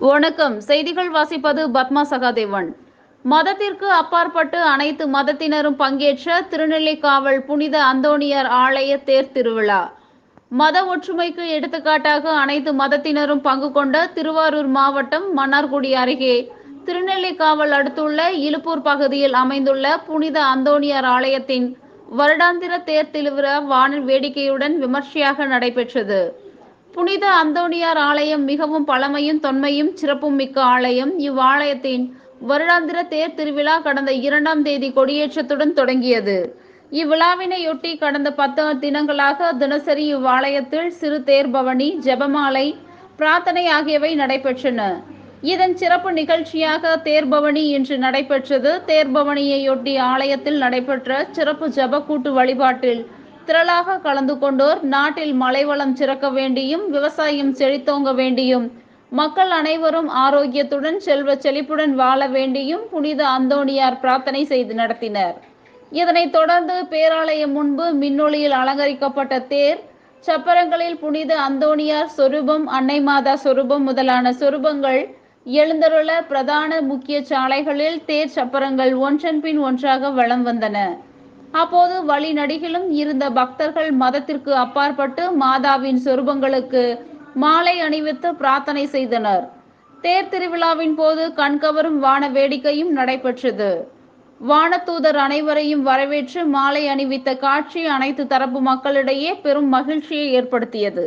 வணக்கம். செய்திகள் வாசிப்பது பத்மா சகாதேவன். மதத்திற்கு அப்பாற்பட்டு அனைத்து மதத்தினரும் பங்கேற்ற திருநெல்லிக்காவல் புனித அந்தோணியார் ஆலய தேர் திருவிழா. மத ஒற்றுமைக்கு எடுத்துக்காட்டாக அனைத்து மதத்தினரும் பங்கு கொண்ட திருவாரூர் மாவட்டம் மன்னார்குடி அருகே திருநெல்லிக்காவல் அடுத்துள்ள இலுப்பூர் பகுதியில் அமைந்துள்ள புனித அந்தோணியார் ஆலயத்தின் வருடாந்திர தேர் திருவிழா வான வேடிக்கையுடன் விமர்சையாக நடைபெற்றது. புனித அந்தோணியார் ஆலயம் மிகவும் பழமையும் தொன்மையும் சிறப்பும் மிக்க ஆலயம். இவ்வாலயத்தின் வருடாந்திர தேர் திருவிழா கடந்த 2ஆம் தேதி கொடியேற்றத்துடன் தொடங்கியது. இவ்விழாவினையொட்டி கடந்த 10 தினங்களாக தினசரி இவ்வாலயத்தில் சிறு தேர் பவனி, ஜெபமாலை, பிரார்த்தனை ஆகியவை நடைபெற்றன. இதன் சிறப்பு நிகழ்ச்சியாக தேர்பவனி இன்று நடைபெற்றது. தேர்பவனியையொட்டி ஆலயத்தில் நடைபெற்ற சிறப்பு ஜெப கூட்டு வழிபாட்டில் திரளாக கலந்து கொண்டோர் நாட்டில் மழைவளம் சிறக்க வேண்டியும் விவசாயம் செழித்தோங்க வேண்டியும் மக்கள் அனைவரும் ஆரோக்கியத்துடன் செல்வ செழிப்புடன் வாழ வேண்டியும் புனித அந்தோணியார் பிரார்த்தனை செய்து நடத்தினர். இதனைத் தொடர்ந்து பேராலயம் முன்பு மின்னொளியில் அலங்கரிக்கப்பட்ட தேர் சப்பரங்களில் புனித அந்தோணியார் சொரூபம், அன்னை மாதா சொரூபம் முதலான சொரூபங்கள் எழுந்தருள பிரதான முக்கிய சாலைகளில் தேர் சப்பரங்கள் ஒன்றன் பின் ஒன்றாக வலம் வந்தன. அப்போது வழிநடிகிலும் இருந்த பக்தர்கள் மதத்திற்கு அப்பாற்பட்டு மாதாவின் சொரூபங்களுக்கு மாலை அணிவித்து பிரார்த்தனை செய்தனர். தேர் திருவிழாவின் போது கண்கவரும் வான வேடிக்கையும் நடைபெற்றது. வானதூதர் அனைவரையும் வரவேற்று மாலை அணிவித்த காட்சி அனைத்து தரப்பு மக்களிடையே பெரும் மகிழ்ச்சியை ஏற்படுத்தியது.